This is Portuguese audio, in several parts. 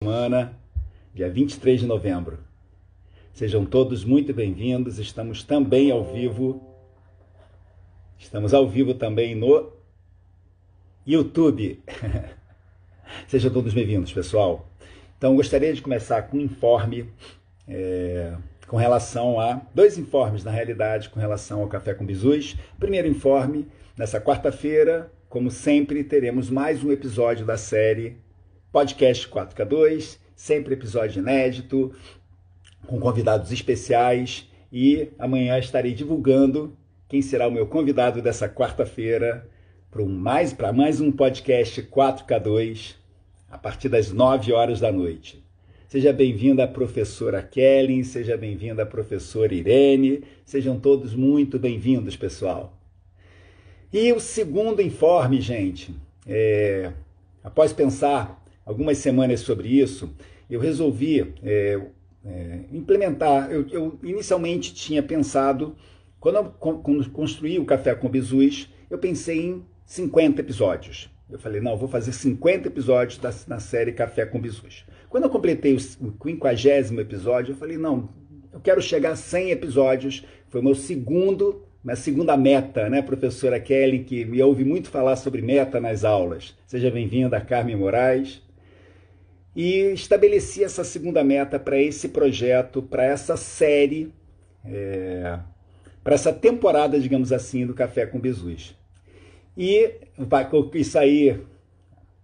Semana, dia 23 de novembro. Sejam todos muito bem-vindos. Estamos também ao vivo. Estamos ao vivo também no YouTube. Sejam todos bem-vindos, pessoal. Então, gostaria de começar com um informe com relação a... dois informes, na realidade, com relação ao Café com Bizus. Primeiro informe, nessa quarta-feira, como sempre, teremos mais um episódio da série Podcast 4K2, sempre episódio inédito, com convidados especiais, e amanhã estarei divulgando quem será o meu convidado dessa quarta-feira para mais um podcast 4K2, a partir das 9 horas da noite. Seja bem-vinda a professora Kelly, seja bem-vinda a professora Irene, sejam todos muito bem-vindos, pessoal. E o segundo informe, gente, após pensar algumas semanas sobre isso, eu resolvi implementar. Eu inicialmente tinha pensado, quando eu construí o Café com Bizus, eu pensei em 50 episódios. Eu falei, não, vou fazer 50 episódios na série Café com Bizus. Quando eu completei o 50º episódio, eu falei, não, eu quero chegar a 100 episódios. Foi minha segunda meta, né, professora Kelly, que me ouve muito falar sobre meta nas aulas. Seja bem-vinda, Carmen Moraes. E estabeleci essa segunda meta para esse projeto, para essa série, para essa temporada, digamos assim, do Café com Bizus. E isso aí,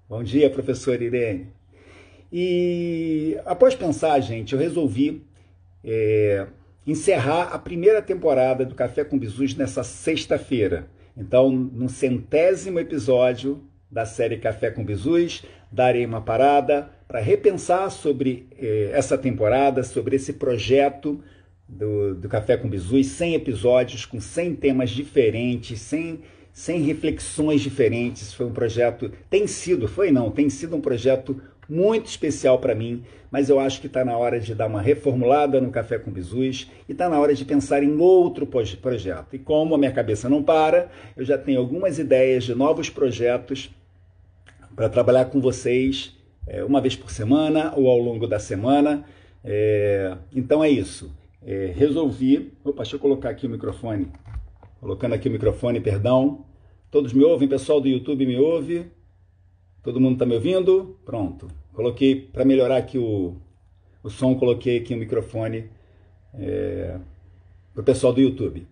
bom dia, professora Irene. E após pensar, gente, eu resolvi encerrar a primeira temporada do Café com Bizus nessa sexta-feira. Então, no 100º episódio da série Café com Bizus, darei uma parada para repensar sobre essa temporada, sobre esse projeto do Café com Bizus, 100 episódios com 100 temas diferentes, 100 reflexões diferentes. Foi um projeto, tem sido um projeto muito especial para mim, mas eu acho que está na hora de dar uma reformulada no Café com Bizus e está na hora de pensar em outro projeto. E como a minha cabeça não para, eu já tenho algumas ideias de novos projetos para trabalhar com vocês uma vez por semana ou ao longo da semana. Então é isso. Resolvi... Opa, deixa eu colocar aqui o microfone. Colocando aqui o microfone, perdão. Todos me ouvem? Pessoal do YouTube me ouve? Todo mundo está me ouvindo? Pronto. Coloquei, para melhorar aqui o som, coloquei aqui o microfone para o pessoal do YouTube.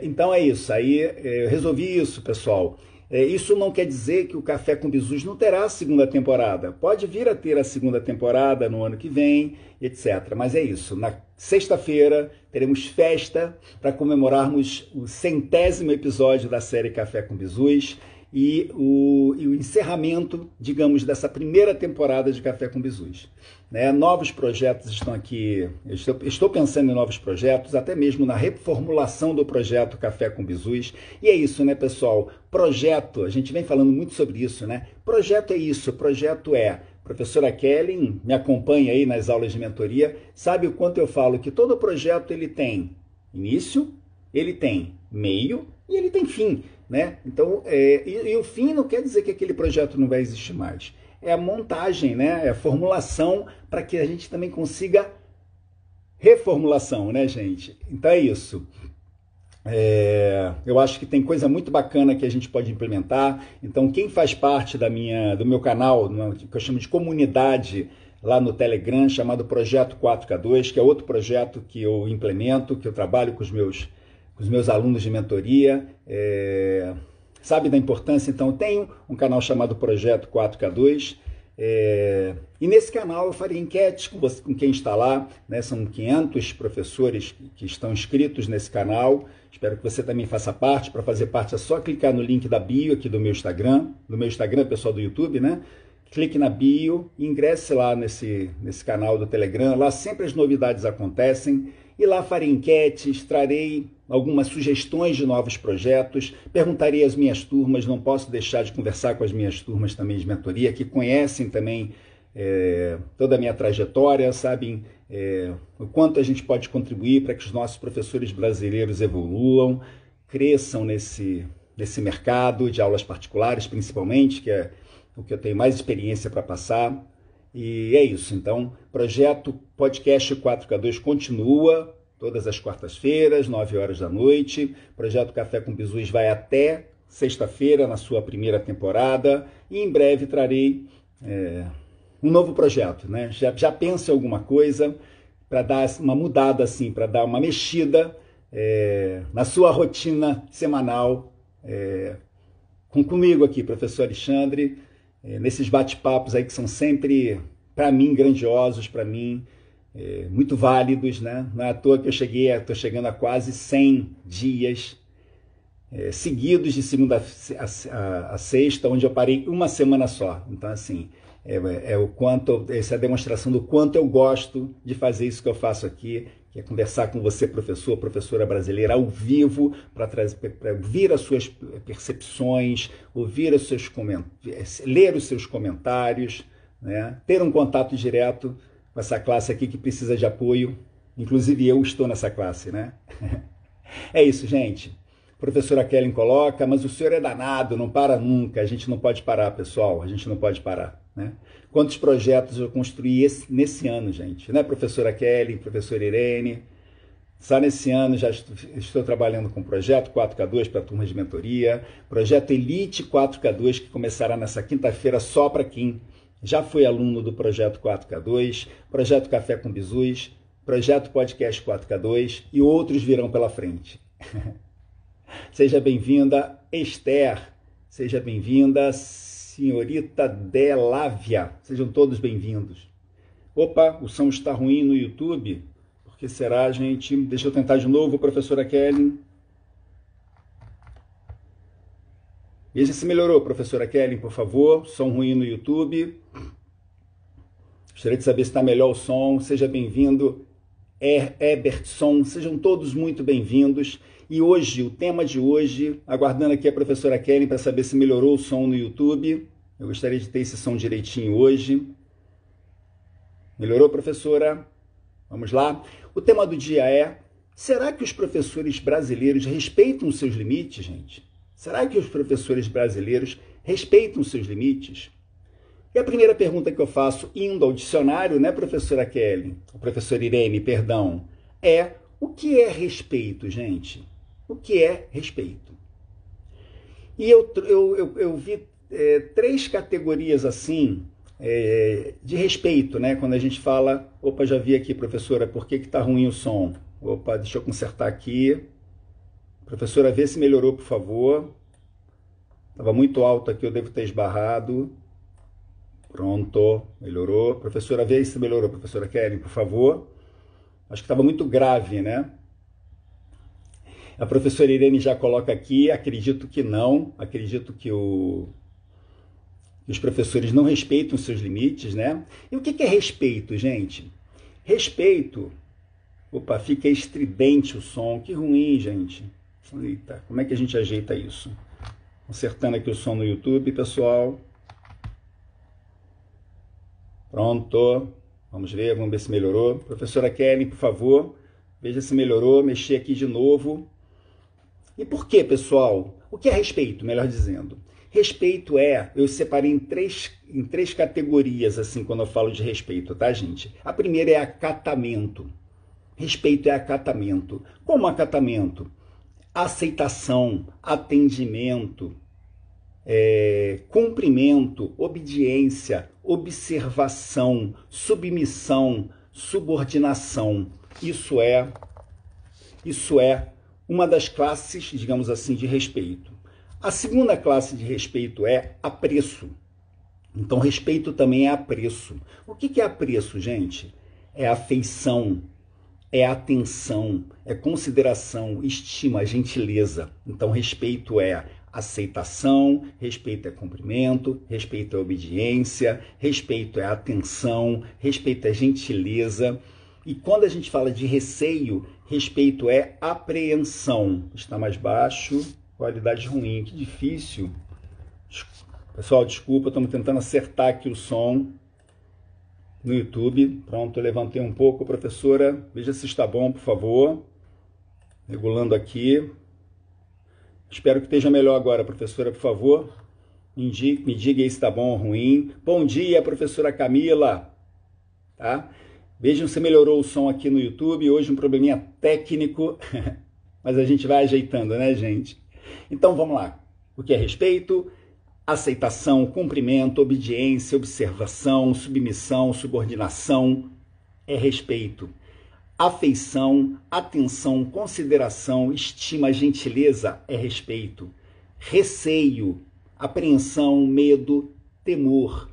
Então é isso. Aí eu resolvi isso, pessoal. Isso não quer dizer que o Café com Bizus não terá a segunda temporada. Pode vir a ter a segunda temporada no ano que vem, etc. Mas é isso. Na sexta-feira teremos festa para comemorarmos o 100º episódio da série Café com Bizus e o encerramento, digamos, dessa primeira temporada de Café com Bizus. Novos projetos estão aqui. Estou pensando em novos projetos, até mesmo na reformulação do projeto Café com Bizus. E é isso, né, pessoal? Projeto, a gente vem falando muito sobre isso, né? Projeto é isso, projeto é... Professora Kelly me acompanha aí nas aulas de mentoria, sabe o quanto eu falo que todo projeto ele tem início, ele tem meio e ele tem fim, né? Então, e o fim não quer dizer que aquele projeto não vai existir mais. É a montagem, né? É a formulação para que a gente também consiga reformulação, né, gente? Então é isso. Eu acho que tem coisa muito bacana que a gente pode implementar. Então, quem faz parte do meu canal, que eu chamo de comunidade, lá no Telegram, chamado Projeto 4K2, que é outro projeto que eu implemento, que eu trabalho com os meus alunos de mentoria, sabe da importância. Então, eu tenho um canal chamado Projeto 4K2, e nesse canal eu farei enquetes com quem está lá, né? São 500 professores que estão inscritos nesse canal. Espero que você também faça parte. Para fazer parte é só clicar no link da bio aqui do meu Instagram, pessoal do YouTube, né? Clique na bio e ingresse lá nesse canal do Telegram. Lá sempre as novidades acontecem. E lá farei enquetes, trarei algumas sugestões de novos projetos, perguntarei às minhas turmas, não posso deixar de conversar com as minhas turmas também de mentoria, que conhecem também toda a minha trajetória, sabem o quanto a gente pode contribuir para que os nossos professores brasileiros evoluam, cresçam nesse mercado de aulas particulares, principalmente, que é o que eu tenho mais experiência para passar. E é isso. Então, projeto Podcast 4K2 continua todas as quartas-feiras, 9 horas da noite. Projeto Café com Bizus vai até sexta-feira, na sua primeira temporada. E em breve trarei um novo projeto, né? Já penso em alguma coisa para dar uma mudada, assim, para dar uma mexida na sua rotina semanal, comigo aqui, professor Alexandre, nesses bate-papos aí que são sempre, para mim, grandiosos, para mim, muito válidos, né? Não é à toa que estou chegando a quase 100 dias seguidos de segunda a sexta, onde eu parei uma semana só. Então, assim, essa é a demonstração do quanto eu gosto de fazer isso que eu faço aqui, que é conversar com você, professor, professora brasileira, ao vivo, para ouvir as suas percepções, ler os seus comentários, né? Ter um contato direto com essa classe aqui que precisa de apoio. Inclusive eu estou nessa classe, né? É isso, gente. Professora Kellen coloca, mas o senhor é danado, não para nunca. A gente não pode parar, pessoal, a gente não pode parar, né? Quantos projetos eu construí nesse ano, gente, né? Professora Kellen, professora Irene, só nesse ano já estou trabalhando com o projeto 4K2 para turmas de mentoria, projeto Elite 4K2 que começará nessa quinta-feira só para quem já foi aluno do projeto 4K2, projeto Café com Bizus, projeto Podcast 4K2 e outros virão pela frente. Seja bem-vinda, Esther. Seja bem-vinda, senhorita Delávia. Sejam todos bem-vindos. Opa, o som está ruim no YouTube. Por que será, gente? Deixa eu tentar de novo, professora Kellen. Veja se melhorou, professora Kellen, por favor. Som ruim no YouTube. Gostaria de saber se está melhor o som. Seja bem-vindo, Ebertson. Sejam todos muito bem-vindos. E hoje, o tema de hoje, aguardando aqui a professora Kellen para saber se melhorou o som no YouTube. Eu gostaria de ter esse som direitinho hoje. Melhorou, professora? Vamos lá. O tema do dia é: será que os professores brasileiros respeitam os seus limites, gente? Será que os professores brasileiros respeitam os seus limites? E a primeira pergunta que eu faço, indo ao dicionário, né, professora Kellen? Professora Irene, perdão. O que é respeito, gente? O que é respeito? E eu vi três categorias assim de respeito, né? Quando a gente fala, opa, já vi aqui, professora, por que está ruim o som? Opa, deixa eu consertar aqui. Professora, vê se melhorou, por favor. Estava muito alto aqui, eu devo ter esbarrado. Pronto, melhorou. Professora, vê se melhorou, professora Kellen, por favor. Acho que estava muito grave, né? A professora Irene já coloca aqui, acredito que não, acredito que os professores não respeitam os seus limites, né? E o que é respeito, gente? Respeito, opa, fica estridente o som, que ruim, gente. Eita, como é que a gente ajeita isso? Consertando aqui o som no YouTube, pessoal. Pronto, vamos ver se melhorou. Professora Kellen, por favor, veja se melhorou, mexer aqui de novo. E por que, pessoal? O que é respeito, melhor dizendo? Respeito eu separei em três categorias, assim, quando eu falo de respeito, tá, gente? A primeira é acatamento. Respeito é acatamento. Como acatamento? Aceitação, atendimento, cumprimento, obediência, observação, submissão, subordinação. Isso é uma das classes, digamos assim, de respeito. A segunda classe de respeito é apreço. Então, respeito também é apreço. O que é apreço, gente? É afeição, é atenção, é consideração, estima, gentileza. Então, respeito é aceitação, respeito é cumprimento, respeito é obediência, respeito é atenção, respeito é gentileza. E quando a gente fala de receio, respeito é apreensão. Está mais baixo, qualidade ruim, que difícil. Pessoal, desculpa, estamos tentando acertar aqui o som no YouTube. Pronto, eu levantei um pouco, professora. Veja se está bom, por favor. Regulando aqui. Espero que esteja melhor agora, professora, por favor. Me diga aí se está bom ou ruim. Bom dia, professora Camila. Tá? Vejam se melhorou o som aqui no YouTube. Hoje um probleminha técnico, mas a gente vai ajeitando, né, gente? Então vamos lá. O que é respeito? Aceitação, cumprimento, obediência, observação, submissão, subordinação é respeito. Afeição, atenção, consideração, estima, gentileza é respeito. Receio, apreensão, medo, temor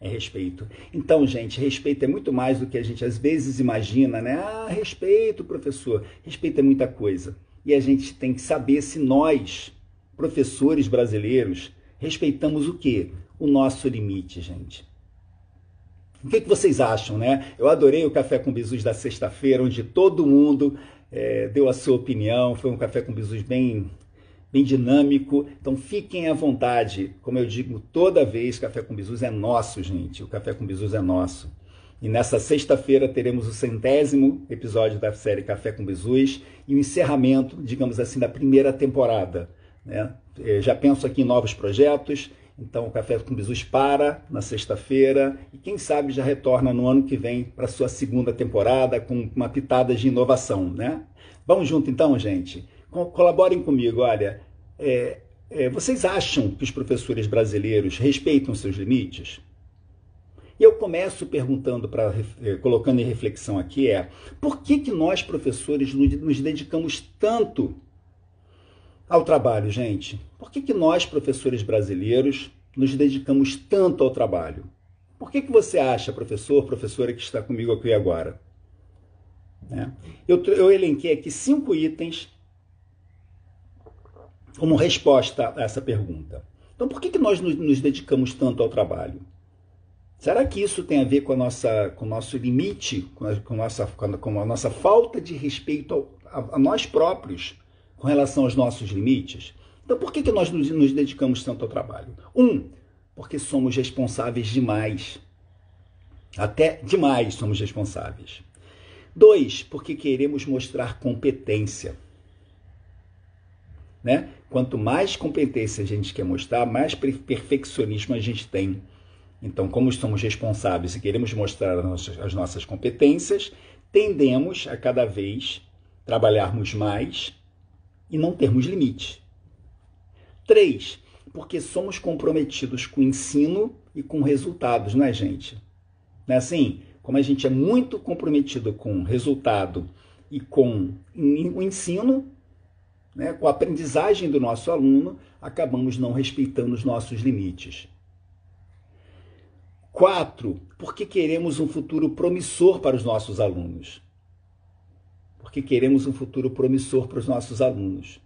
é respeito. Então, gente, respeito é muito mais do que a gente às vezes imagina, né? Ah, respeito, professor. Respeito é muita coisa. E a gente tem que saber se nós, professores brasileiros, respeitamos o quê? O nosso limite, gente. O que vocês acham, né? Eu adorei o Café com Bizus da sexta-feira, onde todo mundo deu a sua opinião. Foi um Café com Bizus bem dinâmico. Então fiquem à vontade. Como eu digo toda vez, Café com Bizus é nosso, gente. O Café com Bizus é nosso. E nessa sexta-feira teremos o 100º episódio da série Café com Bizus e o encerramento, digamos assim, da primeira temporada, né? Já penso aqui em novos projetos. Então o Café com Bizus para na sexta-feira e quem sabe já retorna no ano que vem para a sua segunda temporada com uma pitada de inovação, né? Vamos junto então, gente? Colaborem comigo, olha, vocês acham que os professores brasileiros respeitam seus limites? E eu começo perguntando, colocando em reflexão aqui, por que nós professores nos dedicamos tanto ao trabalho, gente? Por que nós, professores brasileiros, nos dedicamos tanto ao trabalho? Por que você acha, professor, professora que está comigo aqui agora? Eu elenquei aqui 5 itens como resposta a essa pergunta. Então, por que nós nos dedicamos tanto ao trabalho? Será que isso tem a ver com o nosso limite, com a nossa falta de respeito a nós próprios, com relação aos nossos limites? Então, por que nós nos dedicamos tanto ao trabalho? Porque somos responsáveis demais. Até demais somos responsáveis. 2, porque queremos mostrar competência. Né? Quanto mais competência a gente quer mostrar, mais perfeccionismo a gente tem. Então, como somos responsáveis e queremos mostrar as nossas competências, tendemos a cada vez trabalharmos mais e não termos limite. 3, porque somos comprometidos com o ensino e com resultados, não é, gente? Não é assim? Como a gente é muito comprometido com o resultado e com o ensino, né, com a aprendizagem do nosso aluno, acabamos não respeitando os nossos limites. 4, porque queremos um futuro promissor para os nossos alunos. Porque queremos um futuro promissor para os nossos alunos.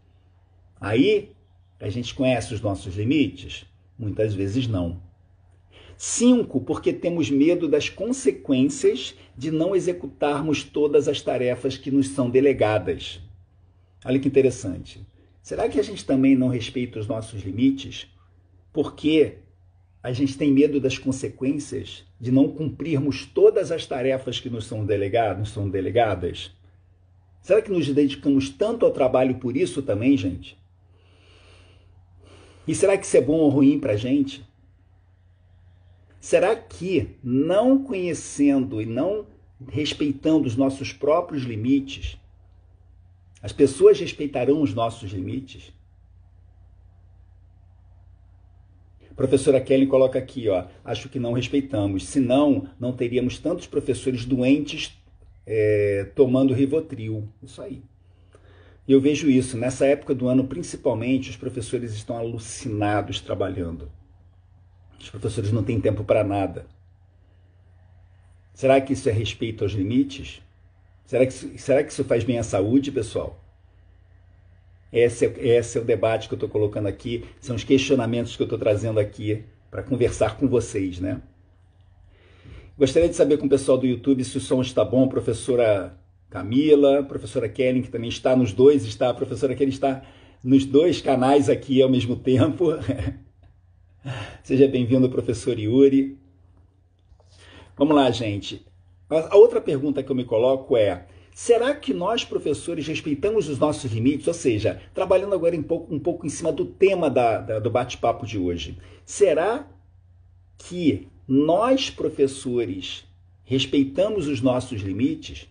Aí, a gente conhece os nossos limites? Muitas vezes não. 5, porque temos medo das consequências de não executarmos todas as tarefas que nos são delegadas. Olha que interessante. Será que a gente também não respeita os nossos limites? Porque a gente tem medo das consequências de não cumprirmos todas as tarefas que nos são delegadas? Será que nos dedicamos tanto ao trabalho por isso também, gente? E será que isso é bom ou ruim para a gente? Será que, não conhecendo e não respeitando os nossos próprios limites, as pessoas respeitarão os nossos limites? A professora Kelly coloca aqui, acho que não respeitamos, senão não teríamos tantos professores doentes tomando Rivotril. Isso aí. E eu vejo isso, nessa época do ano, principalmente, os professores estão alucinados trabalhando. Os professores não têm tempo para nada. Será que isso é respeito aos limites? Será que isso faz bem à saúde, pessoal? Esse é o debate que eu estou colocando aqui, são os questionamentos que eu estou trazendo aqui para conversar com vocês, né? Gostaria de saber com o pessoal do YouTube se o som está bom, professora Camila, professora Kelly, que também está nos dois, a professora Kelly está nos 2 canais aqui ao mesmo tempo. Seja bem-vindo, professor Yuri. Vamos lá, gente. A outra pergunta que eu me coloco é: Será que nós, professores, respeitamos os nossos limites? Ou seja, trabalhando agora um pouco em cima do tema do bate-papo de hoje. Será que nós, professores, respeitamos os nossos limites?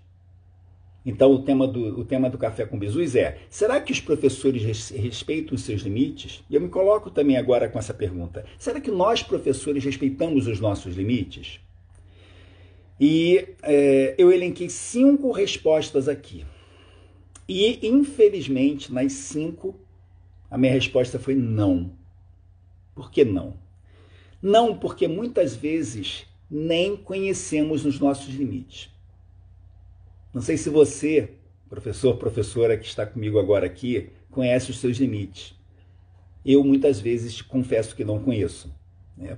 Então, o tema do Café com Bizus é: será que os professores respeitam os seus limites? E eu me coloco também agora com essa pergunta. Será que nós, professores, respeitamos os nossos limites? E eu elenquei 5 respostas aqui. E, infelizmente, nas 5, a minha resposta foi não. Por que não? Não, porque muitas vezes nem conhecemos os nossos limites. Não sei se você, professor, professora que está comigo agora aqui, conhece os seus limites. Eu, muitas vezes, confesso que não conheço.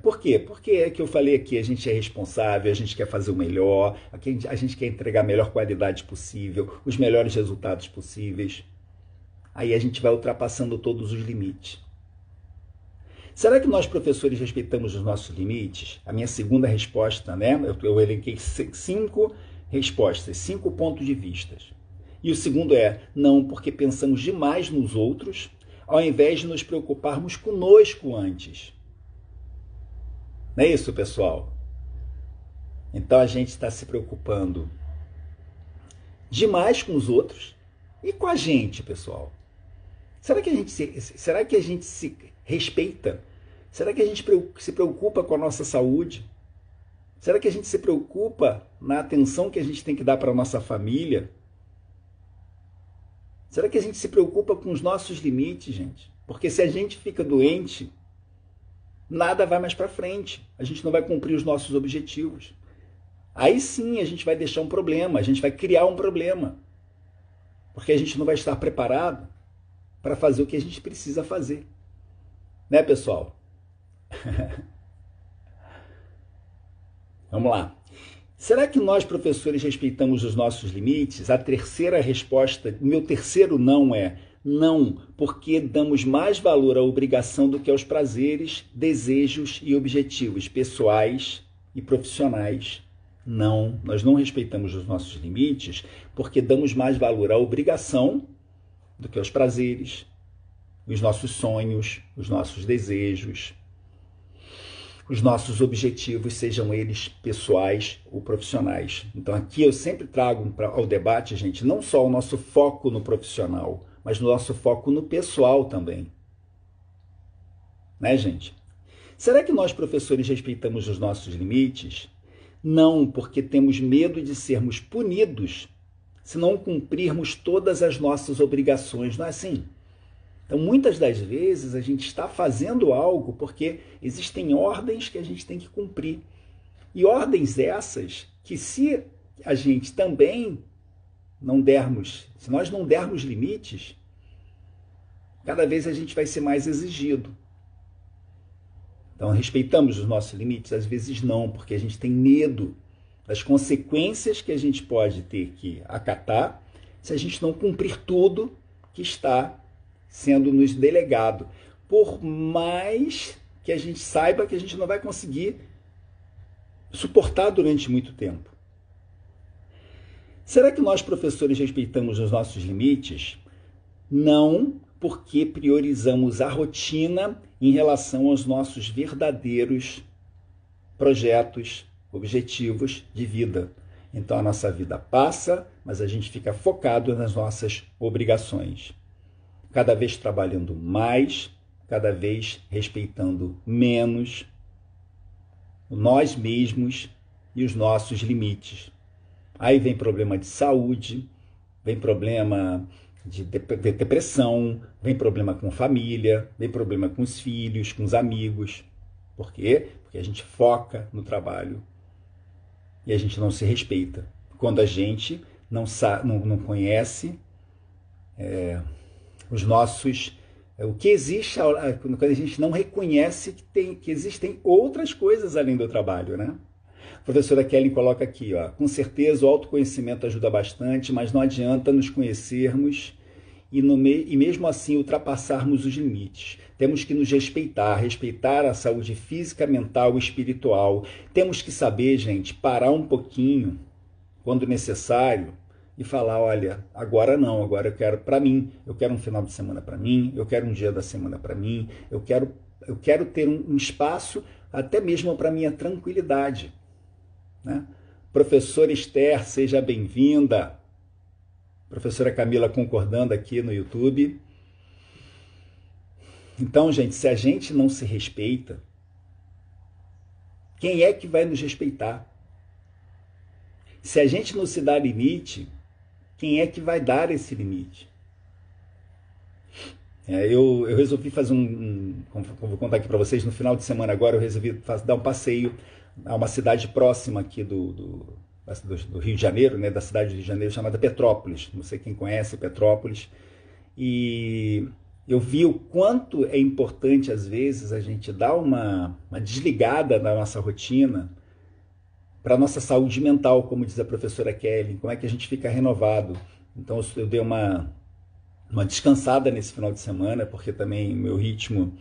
Por quê? Porque é que eu falei aqui, a gente é responsável, a gente quer fazer o melhor, a gente quer entregar a melhor qualidade possível, os melhores resultados possíveis. Aí a gente vai ultrapassando todos os limites. Será que nós, professores, respeitamos os nossos limites? A minha segunda resposta, eu elenquei 5 respostas, 5 pontos de vista. E o segundo é: não, porque pensamos demais nos outros, ao invés de nos preocuparmos conosco antes. Não é isso, pessoal? Então a gente está se preocupando demais com os outros e com a gente, pessoal. Será que a gente se respeita? Será que a gente se preocupa com a nossa saúde? Será que a gente se preocupa na atenção que a gente tem que dar para a nossa família? Será que a gente se preocupa com os nossos limites, gente? Porque se a gente fica doente, nada vai mais para frente. A gente não vai cumprir os nossos objetivos. Aí sim a gente vai deixar um problema, a gente vai criar um problema. Porque a gente não vai estar preparado para fazer o que a gente precisa fazer. Né, pessoal? Vamos lá. Será que nós, professores, respeitamos os nossos limites? A terceira resposta, o meu terceiro não é: não, porque damos mais valor à obrigação do que aos prazeres, desejos e objetivos pessoais e profissionais. Não, nós não respeitamos os nossos limites porque damos mais valor à obrigação do que aos prazeres, os nossos sonhos, os nossos desejos, os nossos objetivos, sejam eles pessoais ou profissionais. Então aqui eu sempre trago ao debate, gente, não só o nosso foco no profissional, mas no nosso foco no pessoal também. Né, gente? Será que nós, professores, respeitamos os nossos limites? Não, porque temos medo de sermos punidos se não cumprirmos todas as nossas obrigações, não é assim? Então, muitas das vezes, a gente está fazendo algo porque existem ordens que a gente tem que cumprir. E ordens essas que, se a gente também se nós não dermos limites, cada vez a gente vai ser mais exigido. Então, respeitamos os nossos limites? Às vezes não, porque a gente tem medo das consequências que a gente pode ter que acatar se a gente não cumprir tudo que está sendo nos delegado, por mais que a gente saiba que a gente não vai conseguir suportar durante muito tempo. Será que nós, professores, respeitamos os nossos limites? Não, porque priorizamos a rotina em relação aos nossos verdadeiros projetos, objetivos de vida. Então a nossa vida passa, mas a gente fica focado nas nossas obrigações. Cada vez trabalhando mais, cada vez respeitando menos nós mesmos e os nossos limites. Aí vem problema de saúde, vem problema de depressão, vem problema com família, vem problema com os filhos, com os amigos. Por quê? Porque a gente foca no trabalho e a gente não se respeita. Quando a gente não conhece os nossos... O que existe, quando a gente não reconhece que existem outras coisas além do trabalho, né? A professora Kelly coloca aqui, com certeza o autoconhecimento ajuda bastante, mas não adianta nos conhecermos e mesmo assim ultrapassarmos os limites. Temos que nos respeitar a saúde física, mental e espiritual. Temos que saber, gente, parar um pouquinho, quando necessário, e falar, olha, agora não, agora eu quero para mim, eu quero um final de semana para mim, eu quero um dia da semana para mim, eu quero ter um espaço até mesmo para minha tranquilidade, né? Professora Esther, seja bem-vinda. Professora Camila concordando aqui no YouTube. Então, gente, se a gente não se respeita, quem é que vai nos respeitar? Se a gente não se dá limite, quem é que vai dar esse limite? Eu resolvi fazer como vou contar aqui para vocês, no final de semana agora eu resolvi dar um passeio a uma cidade próxima aqui do Rio de Janeiro, né, da cidade do Rio de Janeiro, chamada Petrópolis. Não sei quem conhece Petrópolis. E eu vi o quanto é importante, às vezes, a gente dar uma desligada na nossa rotina para a nossa saúde mental, como diz a professora Kelly, como é que a gente fica renovado. Então eu dei uma descansada nesse final de semana, porque também o meu ritmo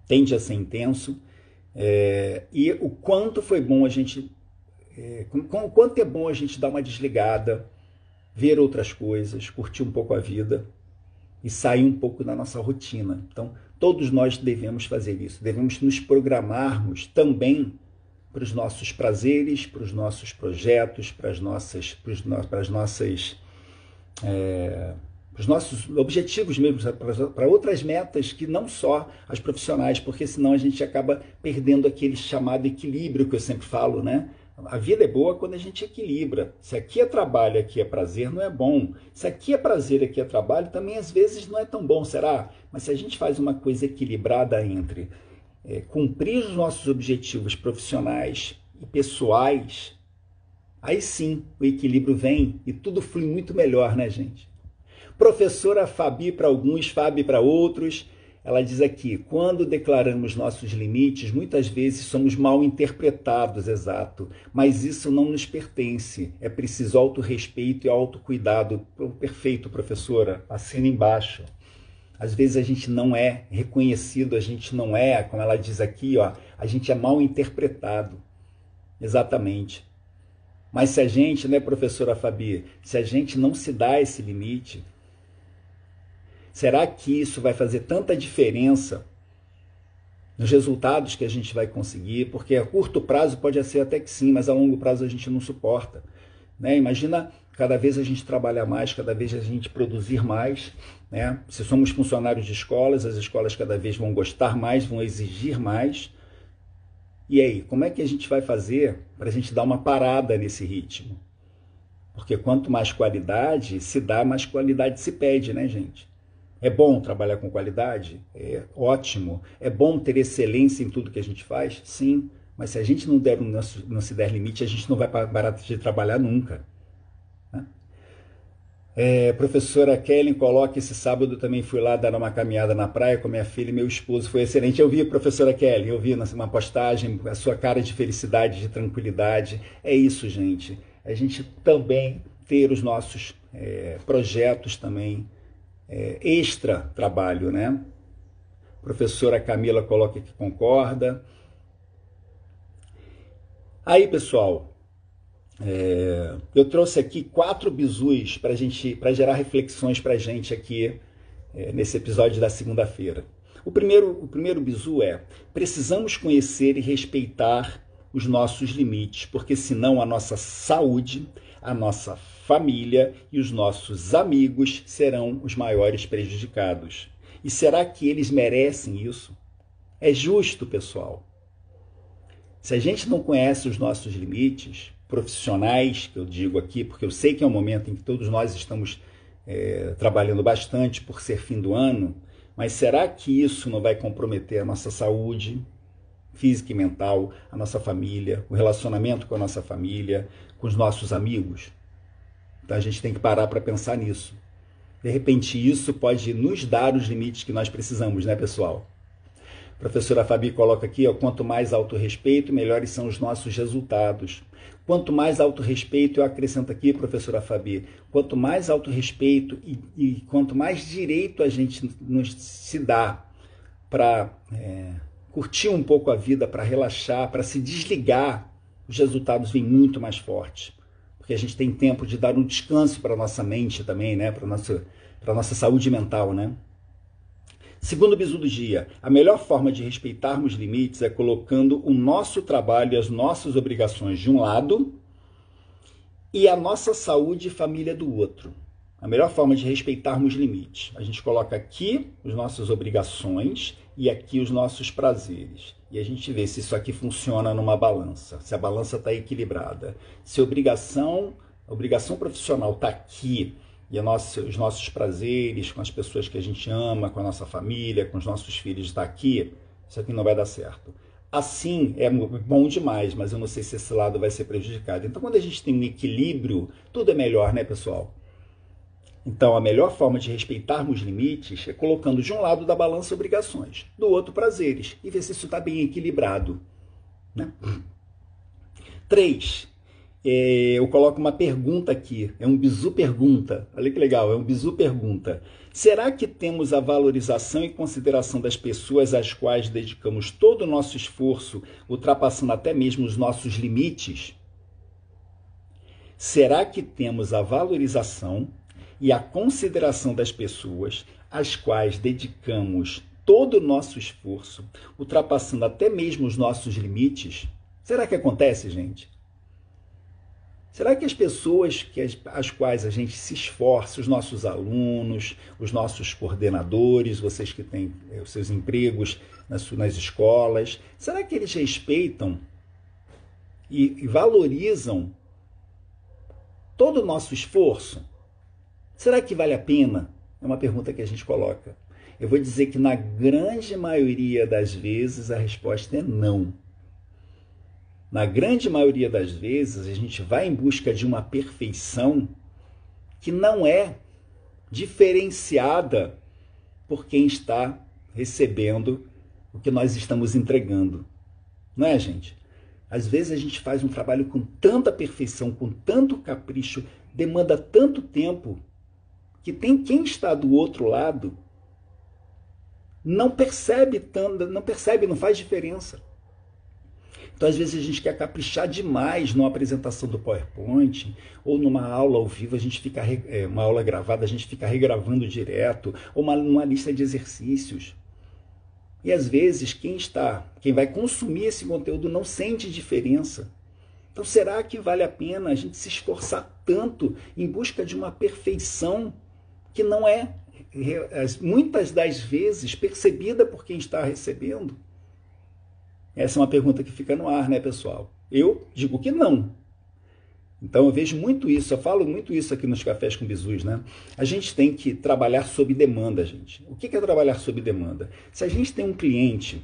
tende a ser intenso, e o quanto foi bom a gente, o quanto é bom a gente dar uma desligada, ver outras coisas, curtir um pouco a vida e sair um pouco da nossa rotina. Então todos nós devemos fazer isso, devemos nos programarmos também para os nossos prazeres, para os nossos projetos, para os nossos objetivos mesmo, para outras metas que não só as profissionais, porque senão a gente acaba perdendo aquele chamado equilíbrio que eu sempre falo, né? A vida é boa quando a gente equilibra. Se aqui é trabalho, aqui é prazer, não é bom. Se aqui é prazer, aqui é trabalho, também às vezes não é tão bom, será? Mas se a gente faz uma coisa equilibrada entre cumprir os nossos objetivos profissionais e pessoais, aí sim o equilíbrio vem e tudo flui muito melhor, né, gente? Professora Fabi para alguns, Fabi para outros, ela diz aqui, quando declaramos nossos limites, muitas vezes somos mal interpretados, exato, mas isso não nos pertence, é preciso autorrespeito e autocuidado. Perfeito, professora, assina embaixo. Às vezes a gente não é reconhecido, a gente não é, como ela diz aqui, ó, a gente é mal interpretado. Exatamente. Mas se a gente, né, professora Fabi, se a gente não se dá esse limite, será que isso vai fazer tanta diferença nos resultados que a gente vai conseguir? Porque a curto prazo pode ser até que sim, mas a longo prazo a gente não suporta, né? Imagina cada vez a gente trabalhar mais, cada vez a gente produzir mais, né? Se somos funcionários de escolas, as escolas cada vez vão gostar mais, vão exigir mais. E aí, como é que a gente vai fazer para a gente dar uma parada nesse ritmo? Porque quanto mais qualidade se dá, mais qualidade se pede, né, gente? É bom trabalhar com qualidade? É ótimo. É bom ter excelência em tudo que a gente faz? Sim. Mas se a gente não se der limite, a gente não vai parar de trabalhar nunca. Professora Kellen coloca, esse sábado também fui lá dar uma caminhada na praia com minha filha e meu esposo, foi excelente. Eu vi, professora Kellen, eu vi uma postagem, a sua cara de felicidade, de tranquilidade. É isso, gente. A gente também ter os nossos projetos também, extra trabalho, né? Professora Camila coloca que concorda. Aí, pessoal, eu trouxe aqui 4 bizus para gerar reflexões para a gente aqui nesse episódio da segunda-feira. O primeiro bizu precisamos conhecer e respeitar os nossos limites, porque senão a nossa saúde, a nossa família e os nossos amigos serão os maiores prejudicados. E será que eles merecem isso? É justo, pessoal? Se a gente não conhece os nossos limites profissionais, que eu digo aqui, porque eu sei que é um momento em que todos nós estamos trabalhando bastante por ser fim do ano, mas será que isso não vai comprometer a nossa saúde física e mental, a nossa família, o relacionamento com a nossa família, com os nossos amigos? Então a gente tem que parar para pensar nisso. De repente isso pode nos dar os limites que nós precisamos, né, pessoal? A professora Fabi coloca aqui, quanto mais autorrespeito, melhores são os nossos resultados. Quanto mais autorrespeito, eu acrescento aqui, professora Fabi, quanto mais autorrespeito e quanto mais direito a gente se dá para curtir um pouco a vida, para relaxar, para se desligar, os resultados vêm muito mais fortes. porque a gente tem tempo de dar um descanso para a nossa mente também, né? Para a nossa saúde mental, né? Segundo o bizu do dia, a melhor forma de respeitarmos limites é colocando o nosso trabalho e as nossas obrigações de um lado e a nossa saúde e família do outro. A melhor forma de respeitarmos limites. A gente coloca aqui as nossas obrigações e aqui os nossos prazeres. E a gente vê se isso aqui funciona numa balança, se a balança está equilibrada. Se a obrigação profissional está aqui e os nossos prazeres com as pessoas que a gente ama, com a nossa família, com os nossos filhos está aqui, isso aqui não vai dar certo. Assim é bom demais, mas eu não sei se esse lado vai ser prejudicado. Então, quando a gente tem um equilíbrio, tudo é melhor, né, pessoal? Então, a melhor forma de respeitarmos limites é colocando de um lado da balança obrigações, do outro prazeres, e ver se isso está bem equilibrado, né? 3. Eu coloco uma pergunta aqui, é um bizu pergunta. Olha que legal, é um bizu pergunta. Será que temos a valorização e consideração das pessoas às quais dedicamos todo o nosso esforço, ultrapassando até mesmo os nossos limites? Será que temos a valorização e a consideração das pessoas às quais dedicamos todo o nosso esforço, ultrapassando até mesmo os nossos limites? Será que acontece, gente? Será que as pessoas às quais a gente se esforça, os nossos alunos, os nossos coordenadores, vocês que têm os seus empregos nas escolas, será que eles respeitam e valorizam todo o nosso esforço? Será que vale a pena? É uma pergunta que a gente coloca. Eu vou dizer que na grande maioria das vezes a resposta é não. Na grande maioria das vezes a gente vai em busca de uma perfeição que não é diferenciada por quem está recebendo o que nós estamos entregando. Não é, gente? Às vezes a gente faz um trabalho com tanta perfeição, com tanto capricho, demanda tanto tempo, que tem quem está do outro lado não percebe, não faz diferença. Então, às vezes, a gente quer caprichar demais numa apresentação do PowerPoint ou numa aula ao vivo, uma aula gravada, a gente fica regravando direto, ou numa lista de exercícios. E, às vezes, quem vai consumir esse conteúdo não sente diferença. Então, será que vale a pena a gente se esforçar tanto em busca de uma perfeição que não é, muitas das vezes, percebida por quem está recebendo? Essa é uma pergunta que fica no ar, né, pessoal? Eu digo que não. Então, eu vejo muito isso, eu falo muito isso aqui nos Cafés com Bizus, né? A gente tem que trabalhar sob demanda, gente. O que é trabalhar sob demanda? Se a gente tem um cliente,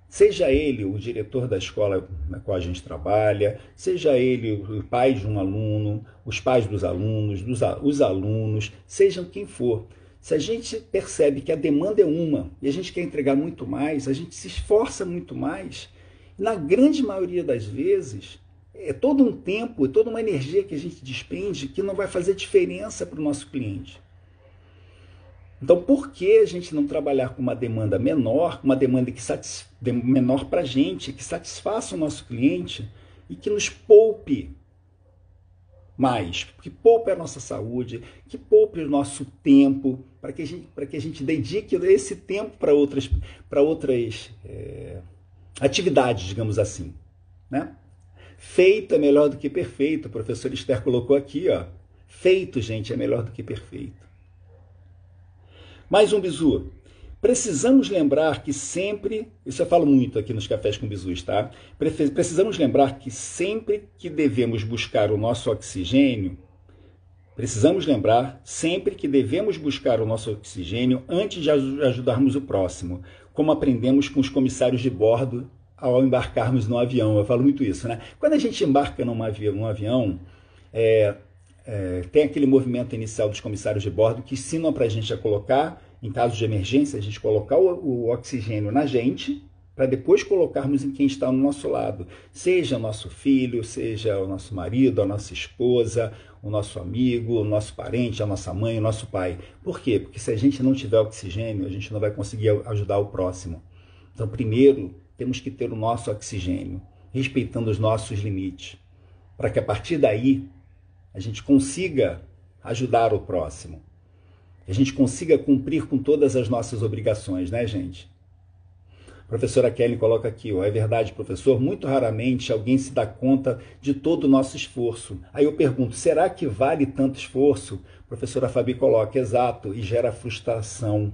seja ele o diretor da escola na qual a gente trabalha, seja ele o pai de um aluno, os pais dos alunos, os alunos, sejam quem for. Se a gente percebe que a demanda é uma e a gente quer entregar muito mais, a gente se esforça muito mais. Na grande maioria das vezes, é todo um tempo, é toda uma energia que a gente despende que não vai fazer diferença para o nosso cliente. Então, por que a gente não trabalhar com uma demanda menor, uma demanda menor para a gente, que satisfaça o nosso cliente e que nos poupe mais, que poupe a nossa saúde, que poupe o nosso tempo, para que a gente dedique esse tempo para outras atividades, digamos assim, né? Feito é melhor do que perfeito, o professor Esther colocou aqui, ó. Feito, gente, é melhor do que perfeito. Mais um bizu. Precisamos lembrar que sempre, isso eu falo muito aqui nos Cafés com Bizus, tá? Precisamos lembrar que sempre que devemos buscar o nosso oxigênio, antes de ajudarmos o próximo, como aprendemos com os comissários de bordo ao embarcarmos no avião. Eu falo muito isso, né? Quando a gente embarca num avião, tem aquele movimento inicial dos comissários de bordo que ensinam para a gente a colocar, em caso de emergência, a gente colocar o oxigênio na gente, para depois colocarmos em quem está no nosso lado. Seja o nosso filho, seja o nosso marido, a nossa esposa, o nosso amigo, o nosso parente, a nossa mãe, o nosso pai. Por quê? Porque se a gente não tiver oxigênio, a gente não vai conseguir ajudar o próximo. Então, primeiro, temos que ter o nosso oxigênio, respeitando os nossos limites, para que a partir daí a gente consiga ajudar o próximo, a gente consiga cumprir com todas as nossas obrigações, né, gente? A professora Kelly coloca aqui, ó, é verdade, professor, muito raramente alguém se dá conta de todo o nosso esforço. Aí eu pergunto, será que vale tanto esforço? A professora Fabi coloca, exato, e gera frustração.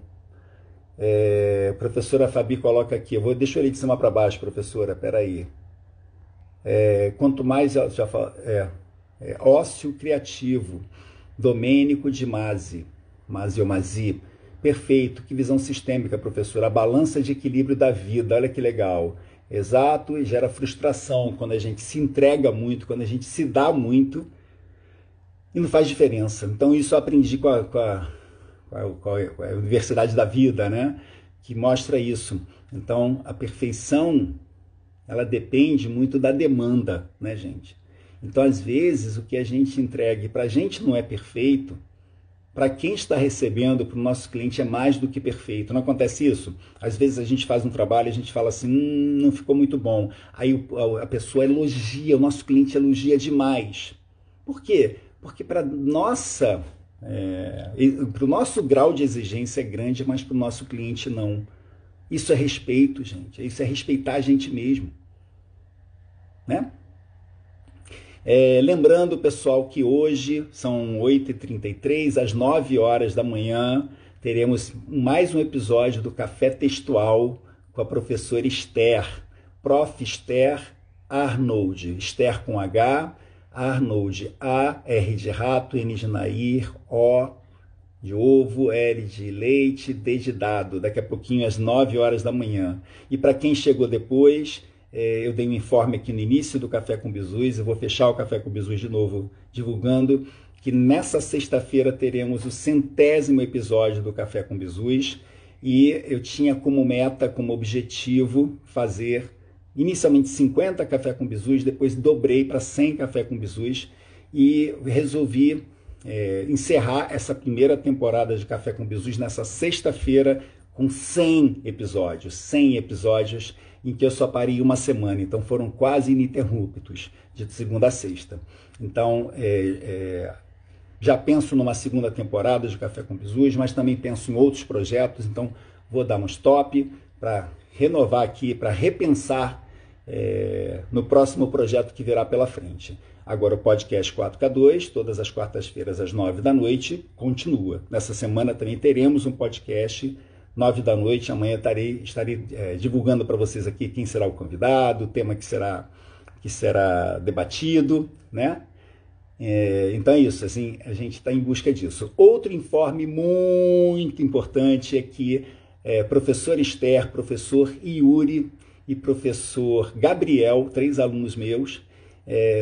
Professora Fabi coloca aqui, deixa eu ler de cima para baixo, professora, peraí. Quanto mais, já fala, ócio criativo, Domênico de Masi, perfeito, que visão sistêmica, professora, a balança de equilíbrio da vida, olha que legal. Exato, e gera frustração quando a gente se entrega muito, quando a gente se dá muito e não faz diferença. Então isso eu aprendi com a Universidade da Vida, né? Que mostra isso. Então a perfeição, ela depende muito da demanda, né, gente? Então às vezes o que a gente entrega para a gente não é perfeito, para quem está recebendo, para o nosso cliente, é mais do que perfeito. Não acontece isso? Às vezes a gente faz um trabalho e a gente fala assim, não ficou muito bom. Aí a pessoa elogia, o nosso cliente elogia demais. Por quê? Porque para o nosso grau de exigência é grande, mas para o nosso cliente não. Isso é respeito, gente. Isso é respeitar a gente mesmo. Né? Lembrando, pessoal, que hoje são 8h33, às 9 horas da manhã, teremos mais um episódio do Café Textual com a professora Esther, Prof. Esther Arnold, Esther com H, Arnold, A, R de rato, N de Nair, O de ovo, L de leite, D de dado, daqui a pouquinho às 9 horas da manhã. E para quem chegou depois, eu dei um informe aqui no início do Café com Bizus, eu vou fechar o Café com Bizus de novo, divulgando que nessa sexta-feira teremos o 100º episódio do Café com Bizus, e eu tinha como meta, como objetivo, fazer inicialmente 50 Café com Bizus, depois dobrei para 100 Café com Bizus, e resolvi encerrar essa primeira temporada de Café com Bizus nessa sexta-feira com 100 episódios, em que eu só parei uma semana, então foram quase ininterruptos, de segunda a sexta. Então, já penso numa segunda temporada de Café com Bizus, mas também penso em outros projetos, então vou dar um stop para renovar aqui, para repensar no próximo projeto que virá pela frente. Agora o podcast 4K2, todas as quartas-feiras às 9 da noite, continua. Nessa semana também teremos um podcast 9 da noite, amanhã estarei divulgando para vocês aqui quem será o convidado, o tema que será debatido, né? Então é isso, assim, a gente está em busca disso. Outro informe muito importante é que professor Esther, professor Yuri e professor Gabriel, 3 alunos meus,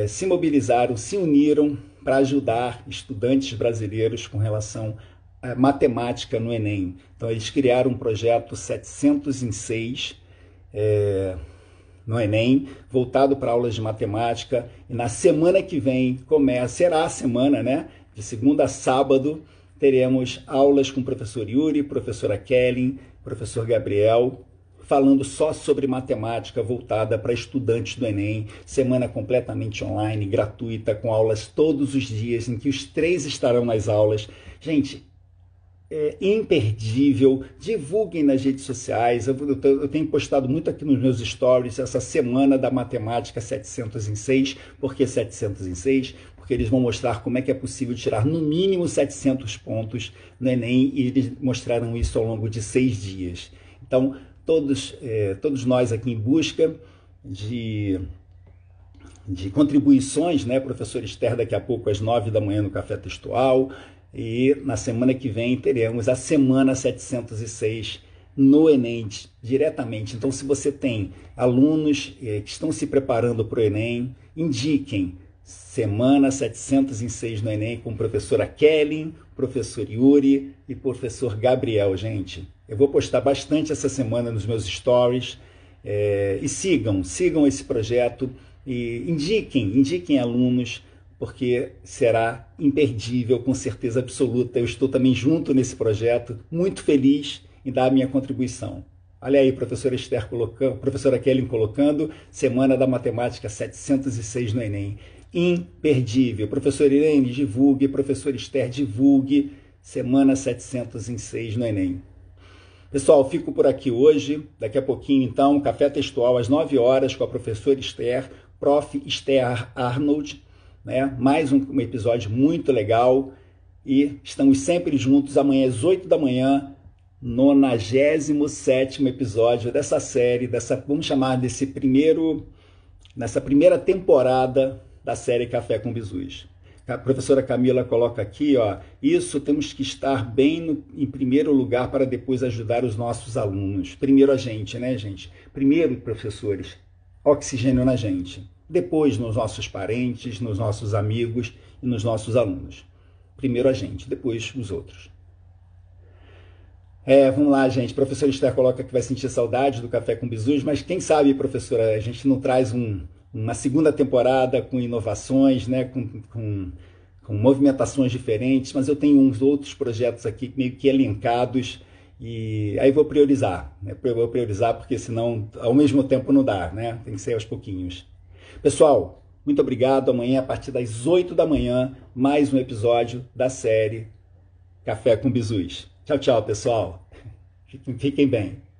se mobilizaram, se uniram para ajudar estudantes brasileiros com relação matemática no Enem. Então eles criaram um projeto 700 em 6 no Enem, voltado para aulas de matemática, e na semana que vem será a semana, né? De segunda a sábado, teremos aulas com o professor Yuri, professora Kelly, professor Gabriel, falando só sobre matemática voltada para estudantes do Enem, semana completamente online, gratuita, com aulas todos os dias, em que os 3 estarão nas aulas. Gente, imperdível, divulguem nas redes sociais, eu tenho postado muito aqui nos meus stories essa semana da matemática 700 em 6, por que 700 em 6? Porque eles vão mostrar como é que é possível tirar no mínimo 700 pontos no Enem, e eles mostraram isso ao longo de 6 dias. Então, todos nós aqui em busca de contribuições, né? Professor Esther daqui a pouco às 9 da manhã no Café Textual, e na semana que vem teremos a semana 706 no Enem diretamente. Então, se você tem alunos que estão se preparando para o Enem, indiquem semana 706 no Enem com a professora Kelly, professor Yuri e professor Gabriel, gente. Eu vou postar bastante essa semana nos meus stories, e sigam esse projeto e indiquem alunos, porque será imperdível, com certeza absoluta. Eu estou também junto nesse projeto, muito feliz em dar a minha contribuição. Olha aí, professora Esther colocando, professora Kelly colocando, Semana da Matemática 706 no Enem. imperdível. Professor Irene, divulgue. Professor Esther, divulgue. Semana 706 no Enem. Pessoal, fico por aqui hoje. Daqui a pouquinho, então, café textual às 9 horas com a professora Esther, prof. Esther Arnold, né? Mais um episódio muito legal. E estamos sempre juntos amanhã às 8 da manhã, 97º episódio dessa série, vamos chamar nessa primeira temporada da série Café com Bizus. A professora Camila coloca aqui, ó, isso temos que estar bem em primeiro lugar para depois ajudar os nossos alunos. Primeiro a gente, né, gente? Primeiro, professores, oxigênio na gente. Depois nos nossos parentes, nos nossos amigos e nos nossos alunos. Primeiro a gente, depois os outros. Vamos lá, gente. Professor Esther coloca que vai sentir saudade do Café com Bizus, mas quem sabe, professora, a gente não traz uma segunda temporada com inovações, né, com movimentações diferentes, mas eu tenho uns outros projetos aqui meio que elencados e aí vou priorizar, né? Eu vou priorizar porque senão ao mesmo tempo não dá, né? Tem que ser aos pouquinhos. Pessoal, muito obrigado. Amanhã, a partir das 8 da manhã, mais um episódio da série Café com Bizus. Tchau, tchau, pessoal. Fiquem bem.